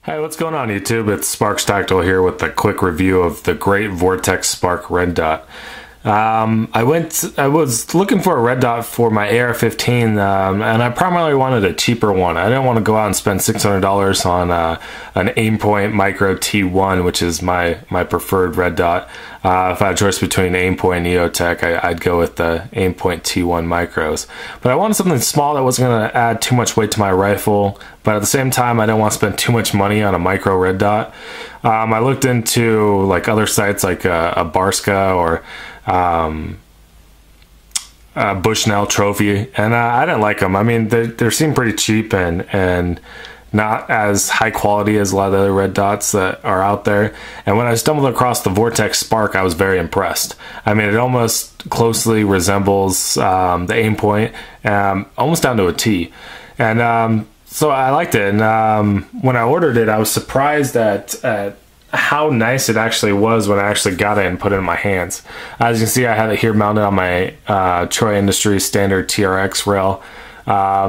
Hey, what's going on YouTube? It's Sparks Tactile here with a quick review of the great Vortex Sparc red dot. I was looking for a red dot for my AR-15 and I primarily wanted a cheaper one. I didn't want to go out and spend $600 on an Aimpoint Micro T1, which is my preferred red dot. If I had a choice between Aimpoint and s-tac, I'd go with the Aimpoint T1 Micros. But I wanted something small that wasn't going to add too much weight to my rifle, but at the same time I didn't want to spend too much money on a micro red dot. I looked into like other sites like a Barska or Bushnell Trophy, and I didn't like them. I mean, they seem pretty cheap and not as high quality as a lot of the other red dots that are out there. And when I stumbled across the Vortex Sparc, I was very impressed. I mean, it almost closely resembles the Aimpoint, almost down to a T. And so I liked it. And when I ordered it, I was surprised at how nice it actually was when I actually got it and put it in my hands. As you can see, I have it here mounted on my Troy Industries standard TRX rail.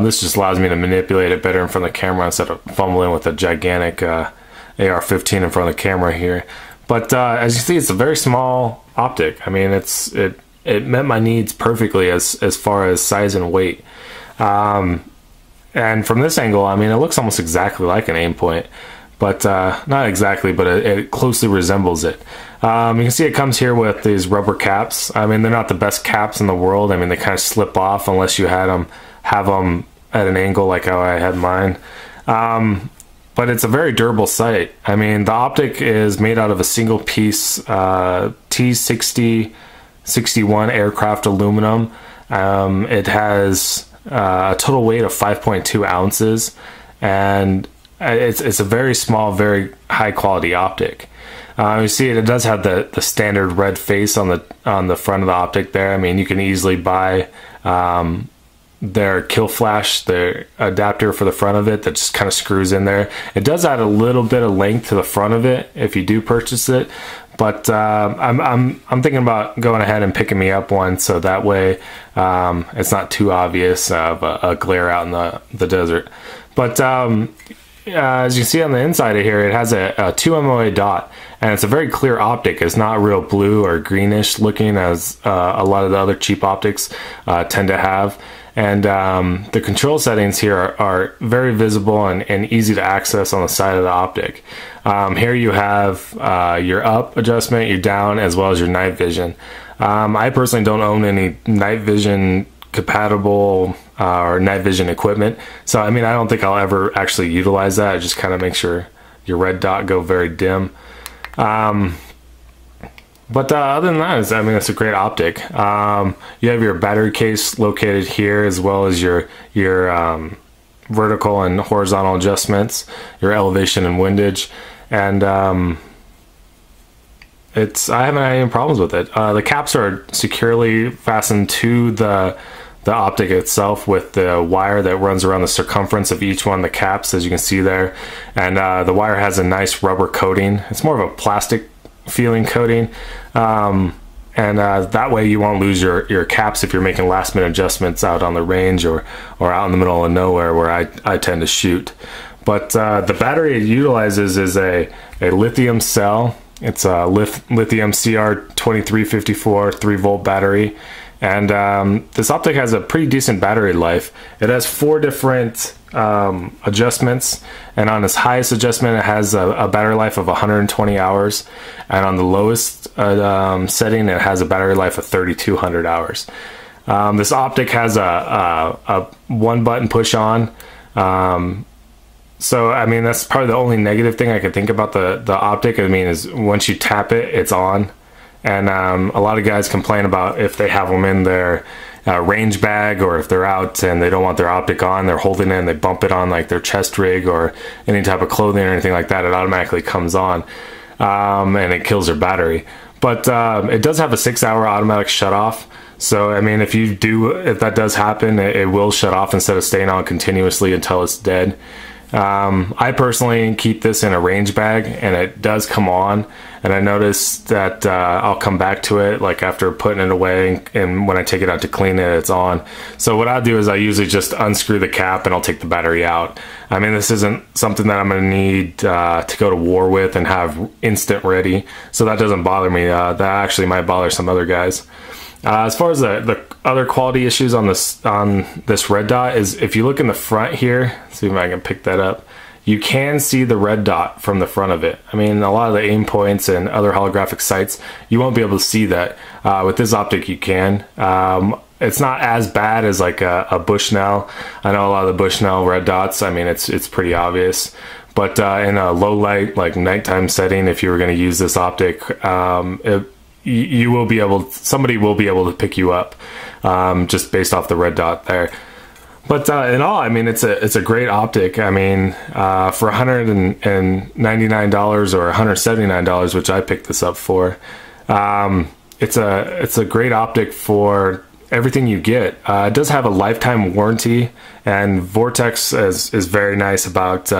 This just allows me to manipulate it better in front of the camera instead of fumbling with a gigantic AR-15 in front of the camera here. But as you see, it's a very small optic. I mean, it met my needs perfectly as far as size and weight. And from this angle, I mean, it looks almost exactly like an Aimpoint. But not exactly, but it closely resembles it. You can see it comes here with these rubber caps. I mean, they're not the best caps in the world. I mean, they kind of slip off unless you have them at an angle like how I had mine. But it's a very durable sight. I mean, the optic is made out of a single piece T6061 aircraft aluminum. It has a total weight of 5.2 ounces, and it's a very small, very high quality optic. You see it does have the standard red face on the front of the optic there. I mean, you can easily buy their kill flash, their adapter for the front of it that just kind of screws in there. It does add a little bit of length to the front of it if you do purchase it, but I'm thinking about going ahead and picking me up one so that way it's not too obvious of a glare out in the desert. But as you see on the inside of here, it has a 2 MOA dot, and it's a very clear optic. It's not real blue or greenish looking as a lot of the other cheap optics tend to have. And the control settings here are very visible and easy to access on the side of the optic. Here you have your up adjustment, your down, as well as your night vision. I personally don't own any night vision compatible or night vision equipment, so I mean, I don't think I'll ever actually utilize that. It just kind of makes your red dot go very dim. But other than that, I mean, it's a great optic. You have your battery case located here, as well as your vertical and horizontal adjustments, your elevation and windage, and I haven't had any problems with it. The caps are securely fastened to the optic itself with the wire that runs around the circumference of each one of the caps, as you can see there. And the wire has a nice rubber coating. It's more of a plastic feeling coating. And that way you won't lose your caps if you're making last minute adjustments out on the range or out in the middle of nowhere where I tend to shoot. But the battery it utilizes is a lithium cell. It's a lithium CR2354 3-volt battery. And this optic has a pretty decent battery life. It has 4 different adjustments, and on its highest adjustment it has a battery life of 120 hours, and on the lowest setting it has a battery life of 3,200 hours. This optic has a 1-button push on, so I mean, that's probably the only negative thing I could think about the optic. I mean, is once you tap it, it's on. And a lot of guys complain about if they have them in their range bag, or if they're out and they don't want their optic on, they're holding it and they bump it on like their chest rig or any type of clothing or anything like that, it automatically comes on and it kills their battery. But it does have a 6-hour automatic shut off. So I mean, if that does happen, it will shut off instead of staying on continuously until it's dead. I personally keep this in a range bag, and it does come on, and I noticed that I'll come back to it like after putting it away, and when I take it out to clean it, it's on. So what I'll do is I usually just unscrew the cap and I'll take the battery out. I mean, this isn't something that I'm going to need to go to war with and have instant ready, so that doesn't bother me. That actually might bother some other guys. As far as the other quality issues on this red dot is, if you look in the front here, see if I can pick that up, you can see the red dot from the front of it. I mean, a lot of the aim points and other holographic sights, you won't be able to see that. With this optic, you can. It's not as bad as like a Bushnell. I know a lot of the Bushnell red dots, I mean, it's pretty obvious. But in a low light, like nighttime setting, if you were going to use this optic, you will be able, somebody will be able to pick you up just based off the red dot there. But in all, I mean, it's a great optic. I mean, for $199 or $179, which I picked this up for, it's a great optic for everything you get. It does have a lifetime warranty, and Vortex is very nice about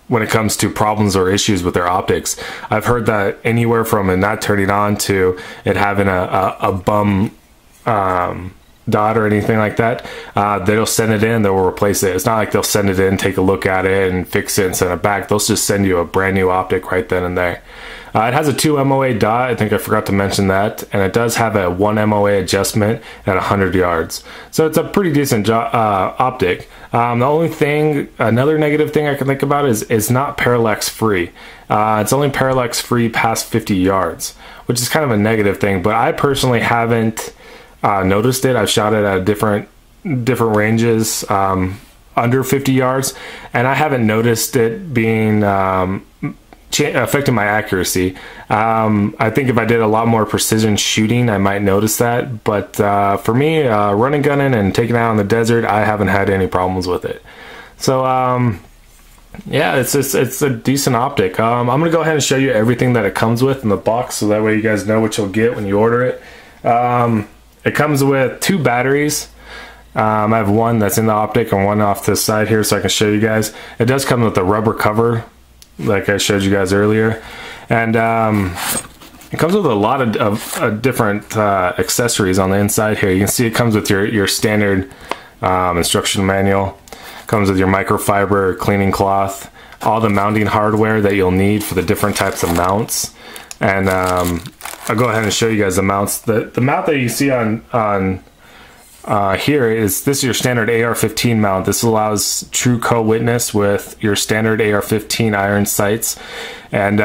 when it comes to problems or issues with their optics. I've heard that anywhere from it not turning on to it having a bum dot or anything like that, they'll send it in, they'll replace it. It's not like they'll send it in, take a look at it, and fix it and send it back. They'll just send you a brand new optic right then and there. It has a 2 MOA dot, I think I forgot to mention that, and it does have a 1 MOA adjustment at 100 yards. So it's a pretty decent optic. The only thing, another negative thing I can think about is it's not parallax free. It's only parallax free past 50 yards, which is kind of a negative thing, but I personally haven't noticed it. I've shot it at different ranges under 50 yards, and I haven't noticed it being affecting my accuracy. I think if I did a lot more precision shooting, I might notice that, but for me, running gunning and taking it out in the desert, I haven't had any problems with it. So yeah, it's a decent optic. I'm gonna go ahead and show you everything that it comes with in the box, so that way you guys know what you'll get when you order it. It comes with 2 batteries. I have one that's in the optic and one off to the side here, so I can show you guys. It does come with a rubber cover, like I showed you guys earlier, and it comes with a lot of different accessories on the inside here. You can see it comes with your standard instruction manual. It comes with your microfiber cleaning cloth, all the mounting hardware that you'll need for the different types of mounts, and I'll go ahead and show you guys the mounts. The mount that you see on here is your standard AR-15 mount. This allows true co-witness with your standard AR-15 iron sights, and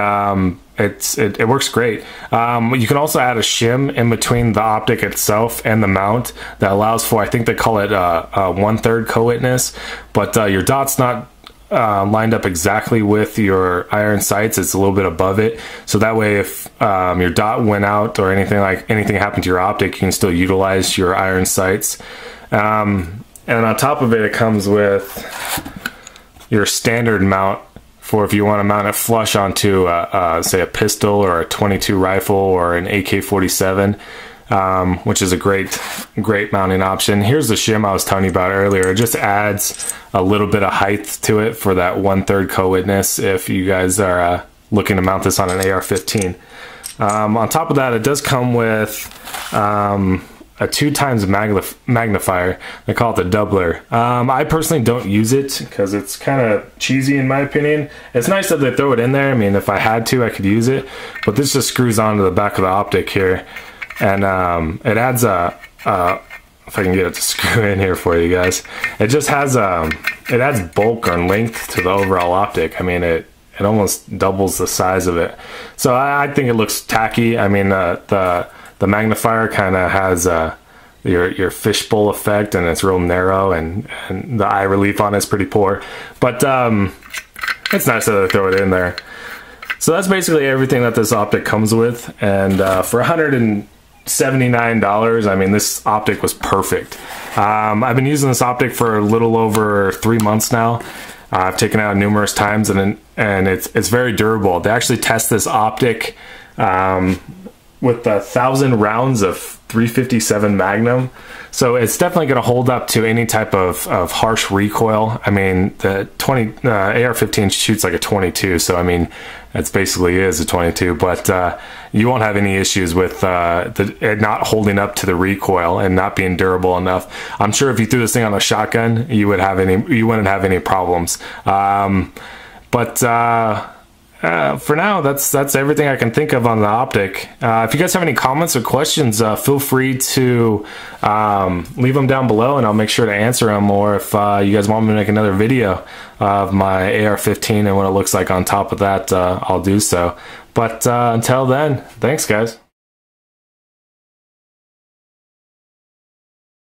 it works great. You can also add a shim in between the optic itself and the mount that allows for, I think they call it a 1/3 co-witness, but your dot's not lined up exactly with your iron sights. It's a little bit above it, so that way if your dot went out or anything happened to your optic, you can still utilize your iron sights. And on top of it, it comes with your standard mount for if you want to mount it flush onto say a pistol or a .22 rifle or an AK-47, which is a great mounting option. Here's the shim I was telling you about earlier. It just adds a little bit of height to it for that 1/3 co-witness if you guys are looking to mount this on an AR-15. On top of that, it does come with a 2x magnifier. They call it the doubler. I personally don't use it because it's kind of cheesy in my opinion. It's nice that they throw it in there. I mean, if I had to, I could use it, but this just screws onto the back of the optic here, and it adds if I can get it to screw in here for you guys, it just has it adds bulk or length to the overall optic. I mean, it almost doubles the size of it, so I think it looks tacky. I mean, the magnifier kind of has your fishbowl effect, and it's real narrow, and the eye relief on it's pretty poor, but it's nice that they throw it in there. So that's basically everything that this optic comes with, and for $179, I mean, this optic was perfect. I've been using this optic for a little over 3 months now. I've taken it out numerous times, and it's very durable. They actually test this optic with 1,000 rounds of 357 Magnum. So it's definitely going to hold up to any type of harsh recoil. I mean, the AR-15 shoots like a 22, so I mean, that's basically is a 22. But you won't have any issues with it not holding up to the recoil and not being durable enough. I'm sure if you threw this thing on a shotgun, you wouldn't have any problems. For now, that's everything I can think of on the optic. If you guys have any comments or questions, feel free to leave them down below, and I'll make sure to answer them. Or if you guys want me to make another video of my AR-15 and what it looks like on top of that, I'll do so. But until then, thanks guys.